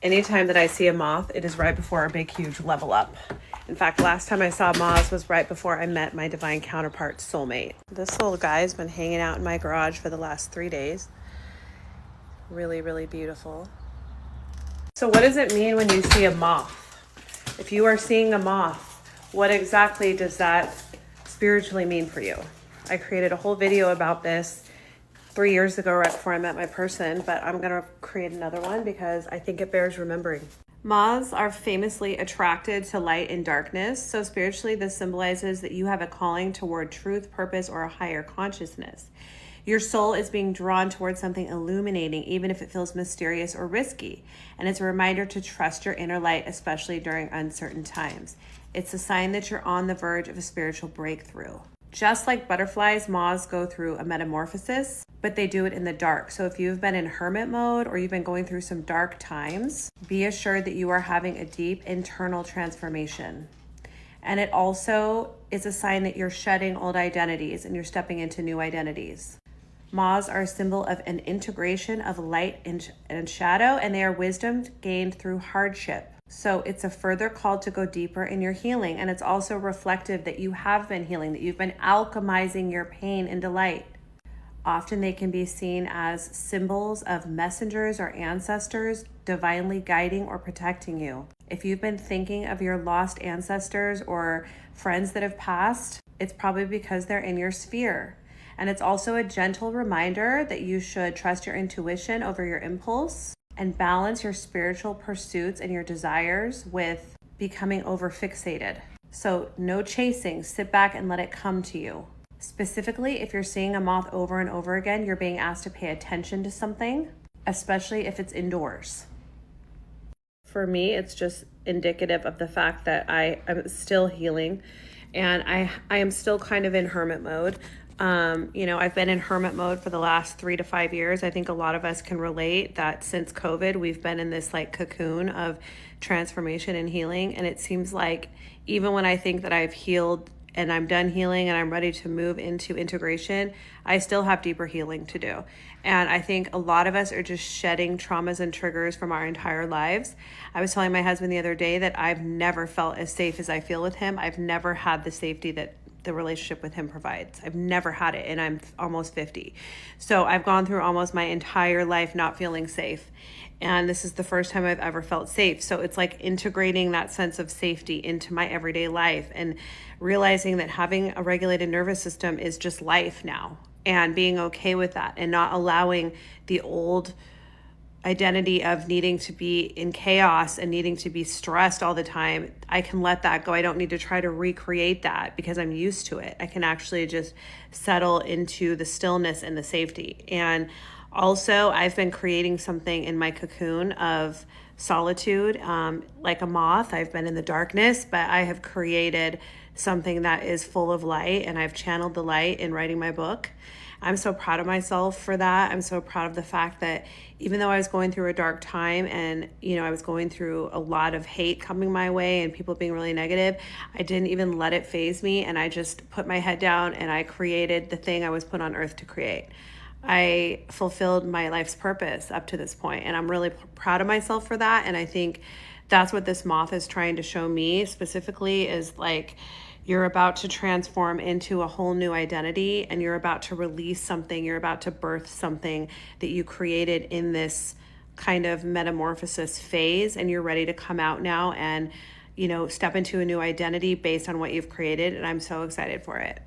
Anytime that I see a moth, it is right before a big, huge level up. In fact, last time I saw moths was right before I met my divine counterpart soulmate. This little guy's been hanging out in my garage for the last 3 days. Really, really beautiful. So what does it mean when you see a moth? If you are seeing a moth, what exactly does that spiritually mean for you? I created a whole video about this 3 years ago, right before I met my person, but I'm gonna create another one because I think it bears remembering. Moths are famously attracted to light and darkness. So spiritually, this symbolizes that you have a calling toward truth, purpose, or a higher consciousness. Your soul is being drawn towards something illuminating, even if it feels mysterious or risky. And it's a reminder to trust your inner light, especially during uncertain times. It's a sign that you're on the verge of a spiritual breakthrough. Just like butterflies, moths go through a metamorphosis, but they do it in the dark. So if you've been in hermit mode or you've been going through some dark times, be assured that you are having a deep internal transformation. And it also is a sign that you're shedding old identities and you're stepping into new identities. Moths are a symbol of an integration of light and shadow, and they are wisdom gained through hardship. So it's a further call to go deeper in your healing. And it's also reflective that you have been healing, that you've been alchemizing your pain into light. Often they can be seen as symbols of messengers or ancestors divinely guiding or protecting you. If you've been thinking of your lost ancestors or friends that have passed, it's probably because they're in your sphere. And it's also a gentle reminder that you should trust your intuition over your impulse and balance your spiritual pursuits and your desires with becoming over-fixated. So no chasing, sit back and let it come to you. Specifically, if you're seeing a moth over and over again, you're being asked to pay attention to something, especially if it's indoors. For me, it's just indicative of the fact that I am still healing and I am still kind of in hermit mode. I've been in hermit mode for the last 3 to 5 years. I think a lot of us can relate that since COVID, we've been in this like cocoon of transformation and healing. And it seems like even when I think that I've healed and I'm done healing and I'm ready to move into integration, I still have deeper healing to do. And I think a lot of us are just shedding traumas and triggers from our entire lives. I was telling my husband the other day that I've never felt as safe as I feel with him. I've never had the safety that the relationship with him provides. I've never had it, and I'm almost 50. So I've gone through almost my entire life not feeling safe. And this is the first time I've ever felt safe. So it's like integrating that sense of safety into my everyday life and realizing that having a regulated nervous system is just life now, and being okay with that and not allowing the old identity of needing to be in chaos and needing to be stressed all the time. I can let that go. I don't need to try to recreate that because I'm used to it. I can actually just settle into the stillness and the safety. And also, I've been creating something in my cocoon of solitude, like a moth. I've been in the darkness, but I have created something that is full of light, and I've channeled the light in writing my book. I'm so proud of myself for that. I'm so proud of the fact that even though I was going through a dark time and, I was going through a lot of hate coming my way and people being really negative, I didn't even let it faze me. And I just put my head down and I created the thing I was put on earth to create. I fulfilled my life's purpose up to this point, and I'm really proud of myself for that. And I think that's what this moth is trying to show me specifically is like, you're about to transform into a whole new identity, and you're about to release something. You're about to birth something that you created in this kind of metamorphosis phase, and you're ready to come out now and, step into a new identity based on what you've created. And I'm so excited for it.